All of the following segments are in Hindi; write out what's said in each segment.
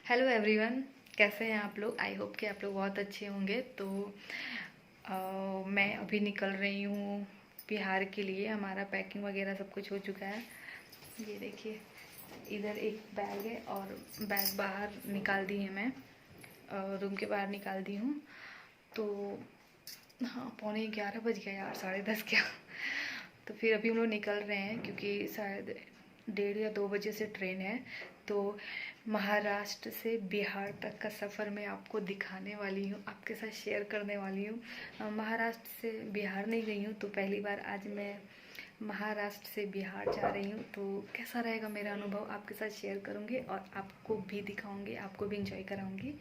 हेलो एवरीवन, कैसे हैं आप लोग। आई होप कि आप लोग बहुत अच्छे होंगे। तो मैं अभी निकल रही हूँ बिहार के लिए। हमारा पैकिंग वगैरह सब कुछ हो चुका है। ये देखिए, इधर एक बैग है और बैग बाहर निकाल दी है मैं, रूम के बाहर निकाल दी हूँ। तो हाँ, 11:45 बज गया यार, 10:30 क्या। तो फिर अभी हम लोग निकल रहे हैं क्योंकि शायद 1:30 या 2 बजे से ट्रेन है। तो महाराष्ट्र से बिहार तक का सफ़र मैं आपको दिखाने वाली हूँ, आपके साथ शेयर करने वाली हूँ। महाराष्ट्र से बिहार नहीं गई हूँ, तो पहली बार आज मैं महाराष्ट्र से बिहार जा रही हूँ। तो कैसा रहेगा मेरा अनुभव आपके साथ शेयर करूँगी और आपको भी दिखाऊँगी, आपको भी इंजॉय कराऊँगी।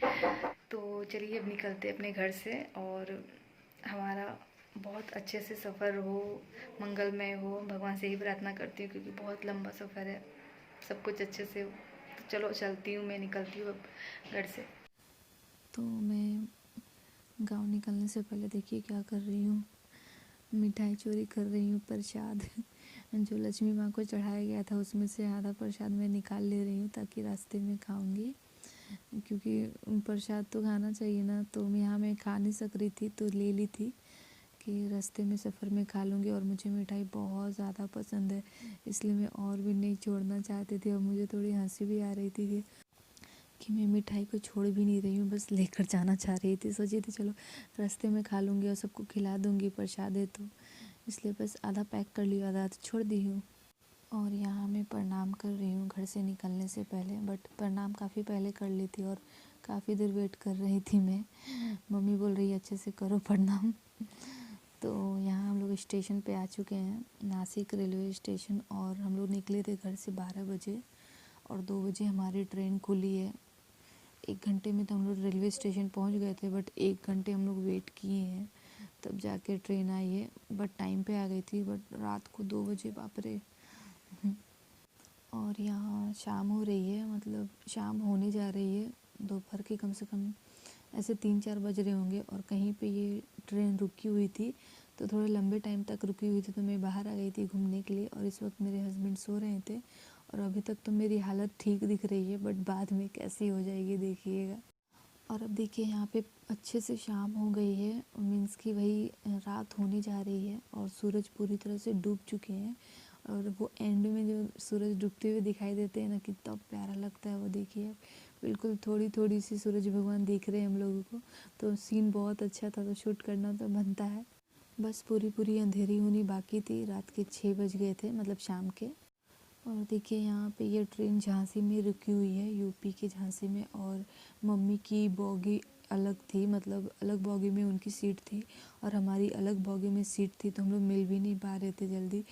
तो चलिए अब निकलते अपने घर से, और हमारा बहुत अच्छे से सफ़र हो, मंगलमय हो। भगवान से ही प्रार्थना करती हूँ क्योंकि बहुत लंबा सफ़र है, सब कुछ अच्छे से हो। तो चलो चलती हूँ, मैं निकलती हूँ अब घर से। तो मैं गांव निकलने से पहले देखिए क्या कर रही हूँ। मिठाई चोरी कर रही हूँ, प्रसाद जो लक्ष्मी माँ को चढ़ाया गया था उसमें से आधा प्रसाद मैं निकाल ले रही हूँ ताकि रास्ते में खाऊंगी, क्योंकि प्रसाद तो खाना चाहिए ना। तो यहाँ मैं खा नहीं सक रही थी तो ले ली थी कि रास्ते में सफ़र में खा लूँगी। और मुझे मिठाई बहुत ज़्यादा पसंद है, इसलिए मैं और भी नहीं छोड़ना चाहती थी। और मुझे थोड़ी हंसी भी आ रही थी कि मैं मिठाई को छोड़ भी नहीं रही हूँ, बस लेकर जाना चाह रही थी। सोची थी चलो रास्ते में खा लूँगी और सबको खिला दूँगी, प्रसाद है तो, इसलिए बस आधा पैक कर लिया, आधा तो छोड़ दी हूँ। और यहाँ मैं प्रणाम कर रही हूँ घर से निकलने से पहले, बट प्रणाम काफ़ी पहले कर ली थी और काफ़ी देर वेट कर रही थी मैं। मम्मी बोल रही है अच्छे से करो प्रणाम। तो यहाँ हम लोग स्टेशन पे आ चुके हैं, नासिक रेलवे स्टेशन। और हम लोग निकले थे घर से 12 बजे और 2 बजे हमारी ट्रेन खुली है। 1 घंटे में तो हम लोग रेलवे स्टेशन पहुंच गए थे, बट 1 घंटे हम लोग वेट किए हैं तब जाके ट्रेन आई है। बट टाइम पे आ गई थी, बट रात को 2 बजे, बाप रे। और यहाँ शाम हो रही है, मतलब शाम होने जा रही है। दोपहर के कम से कम ऐसे 3-4 बज रहे होंगे। और कहीं पे ये ट्रेन रुकी हुई थी, तो थोड़े लंबे टाइम तक रुकी हुई थी, तो मैं बाहर आ गई थी घूमने के लिए। और इस वक्त मेरे हस्बैंड सो रहे थे और अभी तक तो मेरी हालत ठीक दिख रही है, बट बाद में कैसी हो जाएगी देखिएगा। और अब देखिए यहाँ पे अच्छे से शाम हो गई है, मीन्स कि वही रात होने जा रही है और सूरज पूरी तरह से डूब चुके हैं। और वो एंड में जो सूरज डूबते हुए दिखाई देते हैं ना, कितना प्यारा लगता है वो। देखिए बिल्कुल थोड़ी थोड़ी सी सूरज भगवान दिख रहे हैं हम लोगों को। तो सीन बहुत अच्छा था, तो शूट करना तो बनता है। बस पूरी पूरी अंधेरी होनी बाकी थी, रात के 6 बज गए थे, मतलब शाम के। और देखिए यहाँ पे ये ट्रेन झांसी में रुकी हुई है, यूपी के झांसी में। और मम्मी की बोगी अलग थी, मतलब अलग बोगी में उनकी सीट थी और हमारी अलग बोगी में सीट थी, तो हम लोग मिल भी नहीं पा रहे थे जल्दी।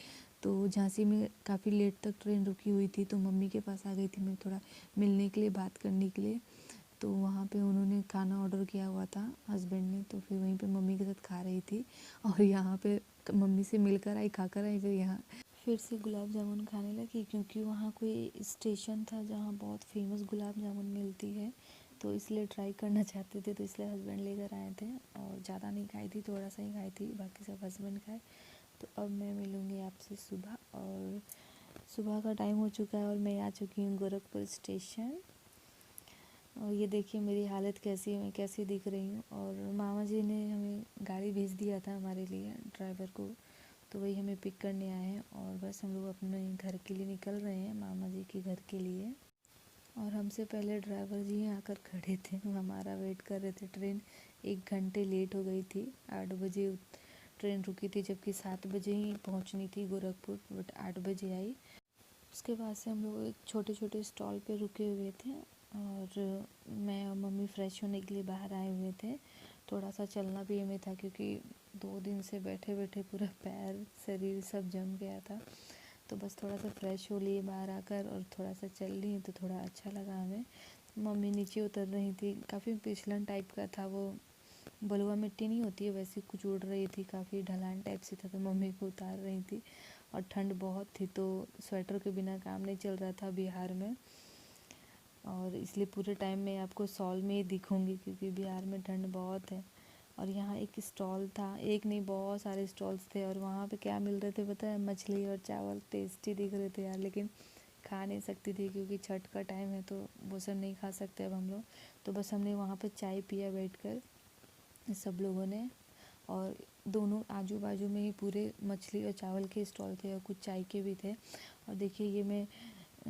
तो झांसी में काफ़ी लेट तक ट्रेन रुकी हुई थी, तो मम्मी के पास आ गई थी मैं थोड़ा मिलने के लिए, बात करने के लिए। तो वहाँ पे उन्होंने खाना ऑर्डर किया हुआ था हस्बैंड ने, तो फिर वहीं पे मम्मी के साथ खा रही थी। और यहाँ पे मम्मी से मिलकर आई, खाकर आई, फिर यहाँ फिर से गुलाब जामुन खाने लगी, क्योंकि वहाँ कोई स्टेशन था जहाँ बहुत फेमस गुलाब जामुन मिलती है, तो इसलिए ट्राई करना चाहते थे, तो इसलिए हस्बैंड लेकर आए थे। और ज़्यादा नहीं खाई थी, थोड़ा सा ही खाई थी, बाकी सब हस्बैंड खाए। तो अब मैं मिलूँगी आपसे सुबह, और सुबह का टाइम हो चुका है और मैं आ चुकी हूँ गोरखपुर स्टेशन। और ये देखिए मेरी हालत कैसी है, मैं कैसी दिख रही हूँ। और मामा जी ने हमें गाड़ी भेज दिया था हमारे लिए, ड्राइवर को, तो वही हमें पिक करने आए हैं। और बस हम लोग अपने घर के लिए निकल रहे हैं, मामा जी के घर के लिए। और हमसे पहले ड्राइवर जी आकर खड़े थे, हमारा वेट कर रहे थे। ट्रेन 1 घंटे लेट हो गई थी, 8 बजे ट्रेन रुकी थी, जबकि 7 बजे ही पहुंचनी थी गोरखपुर, बट 8 बजे आई। उसके बाद से हम लोग एक छोटे छोटे स्टॉल पे रुके हुए थे, और मैं और मम्मी फ़्रेश होने के लिए बाहर आए हुए थे। थोड़ा सा चलना भी हमें था, क्योंकि 2 दिन से बैठे बैठे पूरा पैर शरीर सब जम गया था। तो बस थोड़ा सा फ़्रेश हो लिए बाहर आकर, और थोड़ा सा चल ली तो थोड़ा अच्छा लगा हमें। मम्मी नीचे उतर रही थी, काफ़ी फिसलन टाइप का था वो, बलुआ मिट्टी नहीं होती है वैसी कुछ उड़ रही थी, काफ़ी ढलान टाइप से था, तो मम्मी को उतार रही थी। और ठंड बहुत थी, तो स्वेटर के बिना काम नहीं चल रहा था बिहार में, और इसलिए पूरे टाइम में आपको शॉल में ही दिखूंगी, क्योंकि बिहार में ठंड बहुत है। और यहाँ एक स्टॉल था, एक नहीं बहुत सारे स्टॉल्स थे, और वहाँ पे क्या मिल रहे थे पता है, मछली और चावल टेस्टी दिख रहे थे यार, लेकिन खा नहीं सकती थी क्योंकि छठ का टाइम है तो वो सब नहीं खा सकते अब हम लोग। तो बस हमने वहाँ पे चाय पिया बैठकर सब लोगों ने। और दोनों आजू बाजू में ही पूरे मछली और चावल के स्टॉल थे और कुछ चाय के भी थे। और देखिए ये मैं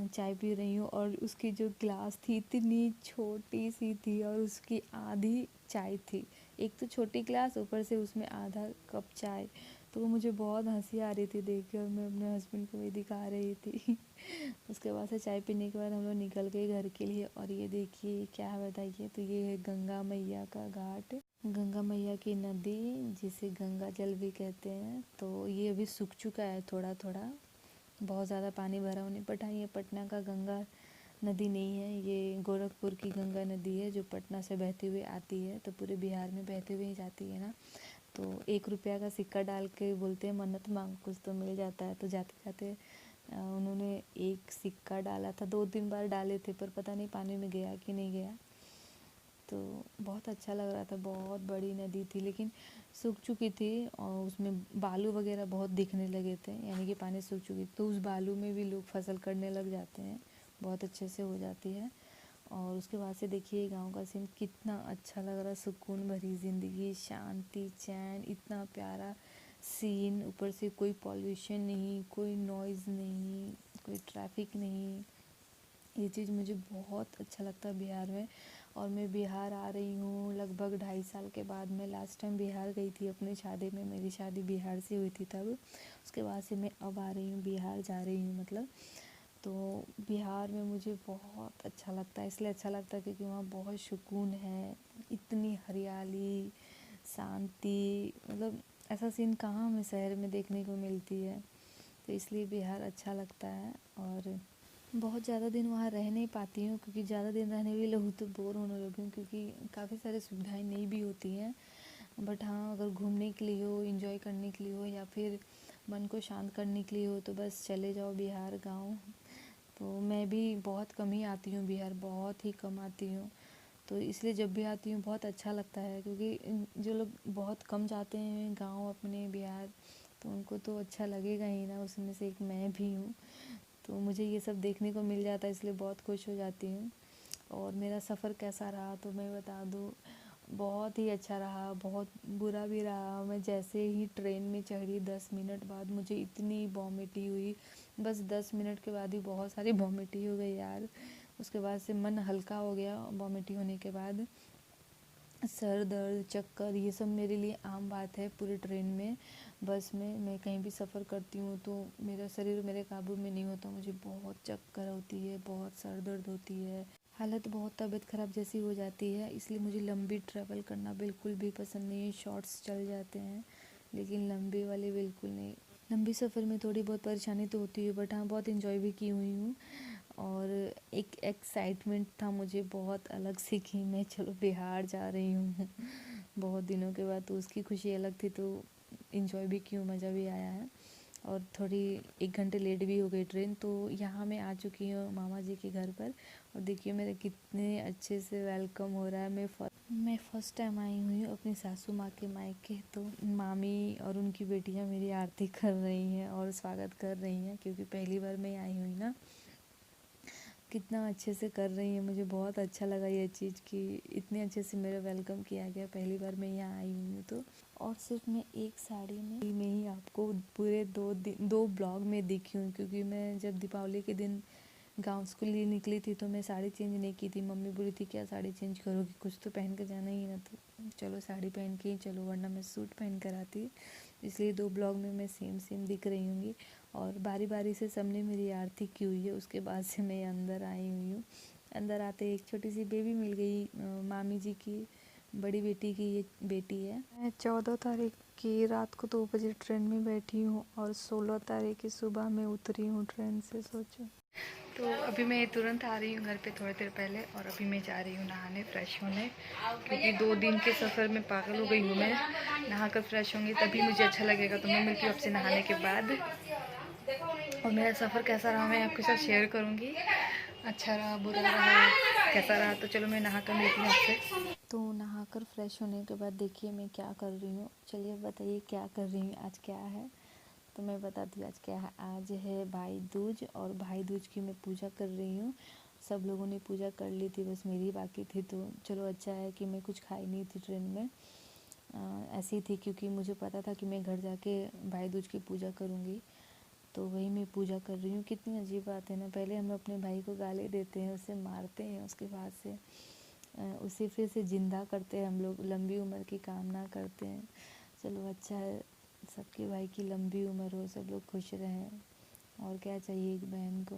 चाय पी रही हूँ और उसकी जो ग्लास थी इतनी छोटी सी थी और उसकी आधी चाय थी। एक तो छोटी ग्लास, ऊपर से उसमें आधा कप चाय। तो वो मुझे बहुत हंसी आ रही थी देख के और मैं अपने हस्बैंड को भी दिखा रही थी। उसके बाद से चाय पीने के बाद हम लोग निकल गए घर के लिए। और ये देखिए क्या है बताइए, तो ये है गंगा मैया का घाट, गंगा मैया की नदी जिसे गंगा जल भी कहते हैं। तो ये अभी सूख चुका है थोड़ा थोड़ा, बहुत ज़्यादा पानी भरा होने। बट हाँ, ये पटना का गंगा नदी नहीं है, ये गोरखपुर की गंगा नदी है जो पटना से बहती हुई आती है। तो पूरे बिहार में बहते हुए ही जाती है ना। तो 1 रुपया का सिक्का डाल के बोलते हैं मन्नत मांग कुछ तो मिल जाता है। तो जाते जाते उन्होंने एक सिक्का डाला था, 2-3 बार डाले थे पर पता नहीं पानी में गया कि नहीं गया। तो बहुत अच्छा लग रहा था। बहुत बड़ी नदी थी लेकिन सूख चुकी थी और उसमें बालू वगैरह बहुत दिखने लगे थे, यानी कि पानी सूख चुकी। तो उस बालू में भी लोग फसल करने लग जाते हैं, बहुत अच्छे से हो जाती है। और उसके बाद से देखिए गांव का सीन कितना अच्छा लग रहा, सुकून भरी ज़िंदगी, शांति, चैन, इतना प्यारा सीन। ऊपर से कोई पॉल्यूशन नहीं, कोई नॉइज़ नहीं, कोई ट्रैफिक नहीं। ये चीज़ मुझे बहुत अच्छा लगता है बिहार में। और मैं बिहार आ रही हूँ लगभग 2.5 साल के बाद। मैं लास्ट टाइम बिहार गई थी अपनी शादी में, मेरी शादी बिहार से हुई थी तब। उसके बाद से मैं अब आ रही हूँ, बिहार जा रही हूँ मतलब। तो बिहार में मुझे बहुत अच्छा लगता है, इसलिए अच्छा लगता है क्योंकि वहाँ बहुत सुकून है, इतनी हरियाली, शांति, मतलब ऐसा सीन कहाँ हमें शहर में देखने को मिलती है। तो इसलिए बिहार अच्छा लगता है। और बहुत ज़्यादा दिन वहाँ रह नहीं पाती हूँ क्योंकि ज़्यादा दिन रहने भी लगूँ तो बोर होने लगी हूँ, क्योंकि काफ़ी सारी सुविधाएं नहीं भी होती हैं। बट हाँ, अगर घूमने के लिए हो, एंजॉय करने के लिए हो या फिर मन को शांत करने के लिए हो तो बस चले जाओ बिहार गाँव। तो मैं भी बहुत कम ही आती हूँ बिहार, बहुत ही कम आती हूँ। तो इसलिए जब भी आती हूँ बहुत अच्छा लगता है, क्योंकि जो लोग बहुत कम जाते हैं गाँव अपने बिहार तो उनको तो अच्छा लगेगा ही ना, उसमें से एक मैं भी हूँ। तो मुझे ये सब देखने को मिल जाता है इसलिए बहुत खुश हो जाती हूँ। और मेरा सफ़र कैसा रहा तो मैं बता दूँ, बहुत ही अच्छा रहा, बहुत बुरा भी रहा। मैं जैसे ही ट्रेन में चढ़ी 10 मिनट बाद मुझे इतनी वॉमिटी हुई, बस 10 मिनट के बाद ही बहुत सारी वॉमिटी हो गई यार। उसके बाद से मन हल्का हो गया वॉमिटी होने के बाद। सर दर्द, चक्कर, ये सब मेरे लिए आम बात है पूरे ट्रेन में, बस में। मैं कहीं भी सफ़र करती हूँ तो मेरा शरीर मेरे काबू में नहीं होता, मुझे बहुत चक्कर होती है, बहुत सर दर्द होती है, हालत बहुत तबीयत ख़राब जैसी हो जाती है। इसलिए मुझे लंबी ट्रैवल करना बिल्कुल भी पसंद नहीं है। शॉर्ट्स चल जाते हैं लेकिन लंबी वाले बिल्कुल नहीं। लंबी सफ़र में थोड़ी बहुत परेशानी तो होती है बट हाँ, बहुत इन्जॉय भी की हुई हूँ। और एक एक्साइटमेंट था मुझे बहुत अलग से कि मैं चलो बिहार जा रही हूँ बहुत दिनों के बाद, तो उसकी खुशी अलग थी। तो इन्जॉय भी की हूँ, मज़ा भी आया है। और थोड़ी 1 घंटे लेट भी हो गई ट्रेन। तो यहाँ मैं आ चुकी हूँ मामा जी के घर पर। और देखिए मेरे कितने अच्छे से वेलकम हो रहा है। मैं फ़र्स्ट टाइम आई हुई हूँ अपनी सासू माँ के मायके। तो मामी और उनकी बेटियाँ मेरी आरती कर रही हैं और स्वागत कर रही हैं, क्योंकि पहली बार मैं आई हुई ना। कितना अच्छे से कर रही है, मुझे बहुत अच्छा लगा ये चीज़ कि इतने अच्छे से मेरा वेलकम किया गया पहली बार मैं यहाँ आई हुई हूँ तो। और सिर्फ मैं एक साड़ी में ही आपको पूरे 2 ब्लॉग में दिखी हूँ, क्योंकि मैं जब दीपावली के दिन गाँव के लिए निकली थी तो मैं साड़ी चेंज नहीं की थी। मम्मी बोली थी क्या साड़ी चेंज करोगी, कुछ तो पहन कर जाना ही ना, तो चलो साड़ी पहन के ही चलो, वरना मैं सूट पहन कर आती। इसलिए 2 ब्लॉग में मैं सेम सेम दिख रही हूँगी। और बारी बारी से सबने मेरी आरती की हुई है। उसके बाद से मैं अंदर आई हुई हूँ। अंदर आते एक छोटी सी बेबी मिल गई, मामी जी की बड़ी बेटी की ये बेटी है। मैं 14 तारीख की रात को 2 बजे ट्रेन में बैठी हूँ और 16 तारीख की सुबह में उतरी हूँ ट्रेन से, सोचो। तो अभी मैं तुरंत आ रही हूँ घर पे थोड़ी देर पहले, और अभी मैं जा रही हूँ नहाने, फ्रेश होने, क्योंकि 2 दिन के सफ़र में पागल हो गई हूँ मैं। नहा कर फ्रेश होंगी तभी मुझे अच्छा लगेगा। तो मैं मिलती हूँ आपसे नहाने के बाद। और मेरा सफ़र कैसा रहा मैं आपके साथ शेयर करूँगी, अच्छा रहा, बुरा रहा, कैसा रहा। तो चलो मैं नहा कर मिलती हूँ आपसे। तो नहाकर फ्रेश होने के बाद देखिए मैं क्या कर रही हूँ, चलिए बताइए क्या कर रही हूँ आज क्या है। तो मैं बताती हूँ आज क्या है। आज है भाई दूज और भाई दूज की मैं पूजा कर रही हूँ। सब लोगों ने पूजा कर ली थी, बस मेरी ही बाकी थी। तो चलो अच्छा है कि मैं कुछ खाई नहीं थी ट्रेन में, ऐसी थी, क्योंकि मुझे पता था कि मैं घर जाके भाई दूज की पूजा करूँगी। तो वही मैं पूजा कर रही हूँ। कितनी अजीब बात है ना, पहले हम अपने भाई को गाली देते हैं, उसे मारते हैं, उसके बाद से उसे फिर से ज़िंदा करते हैं, हम लोग लंबी उम्र की कामना करते हैं। चलो अच्छा है, सबके भाई की लंबी उम्र हो, सब लोग खुश रहें, और क्या चाहिए एक बहन को।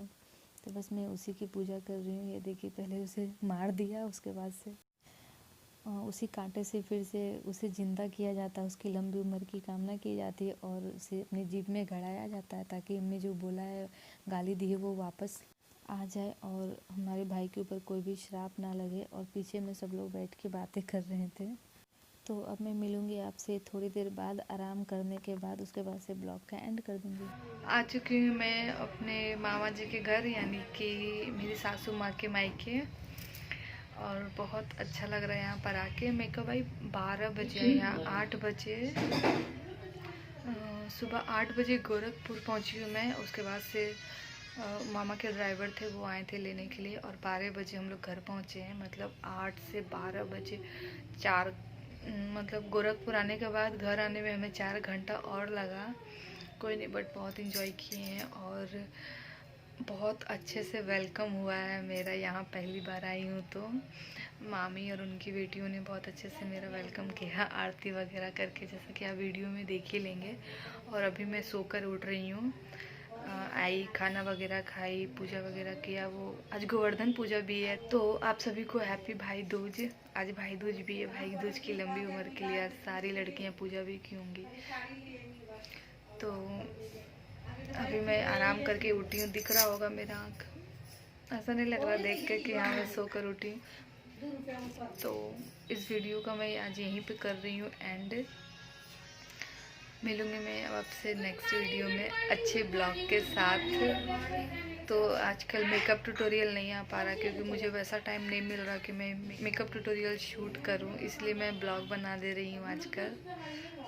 तो बस मैं उसी की पूजा कर रही हूँ। ये देखिए, पहले उसे मार दिया, उसके बाद से उसी कांटे से फिर से उसे ज़िंदा किया जाता है, उसकी लंबी उम्र की कामना की जाती है और उसे अपनी जीभ में गड़ाया जाता है, ताकि हमने जो बोला है, गाली दी है, वो वापस आ जाए और हमारे भाई के ऊपर कोई भी श्राप ना लगे। और पीछे में सब लोग बैठ के बातें कर रहे थे। तो अब मैं मिलूँगी आपसे थोड़ी देर बाद, आराम करने के बाद, उसके बाद से ब्लॉग का एंड कर दूँगी। आ चुकी हूँ मैं अपने मामा जी के घर, यानी कि मेरी सासू माँ के मायके। और बहुत अच्छा लग रहा है यहाँ पर आके। मेरे को भाई 12 बजे, यहाँ 8 बजे, सुबह 8 बजे गोरखपुर पहुँची हूँ मैं। उसके बाद से मामा के ड्राइवर थे, वो आए थे लेने के लिए, और 12 बजे हम लोग घर पहुँचे हैं। मतलब 8 से 12 बजे, 4, मतलब गोरखपुर आने के बाद घर आने में हमें 4 घंटा और लगा। कोई नहीं, बट बहुत इन्जॉय किए हैं और बहुत अच्छे से वेलकम हुआ है मेरा। यहाँ पहली बार आई हूँ तो मामी और उनकी बेटियों ने बहुत अच्छे से मेरा वेलकम किया, आरती वगैरह करके, जैसा कि आप वीडियो में देख ही लेंगे। और अभी मैं सोकर उठ रही हूँ। आई, खाना वगैरह खाई, पूजा वगैरह किया। वो आज गोवर्धन पूजा भी है, तो आप सभी को हैप्पी भाई दूज। आज भाई दूज भी है। भाई दूज की लंबी उम्र के लिए आज सारी लड़कियाँ पूजा भी की होंगी। तो अभी मैं आराम करके उठी हूँ, दिख रहा होगा मेरा आँख, ऐसा नहीं लग रहा देख के कि हाँ मैं सोकर उठी हूँ। तो इस वीडियो का मैं आज यहीं पे कर रही हूँ एंड। मिलूँगी मैं अब आपसे नेक्स्ट वीडियो में अच्छे ब्लॉग के साथ। तो आजकल मेकअप ट्यूटोरियल नहीं आ पा रहा, क्योंकि मुझे वैसा टाइम नहीं मिल रहा कि मैं मेकअप ट्यूटोरियल शूट करूं, इसलिए मैं ब्लॉग बना दे रही हूं आजकल।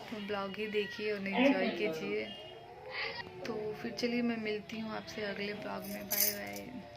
तो ब्लॉग ही देखिए और एंजॉय कीजिए। तो फिर चलिए, मैं मिलती हूं आपसे अगले ब्लॉग में। Bye bye.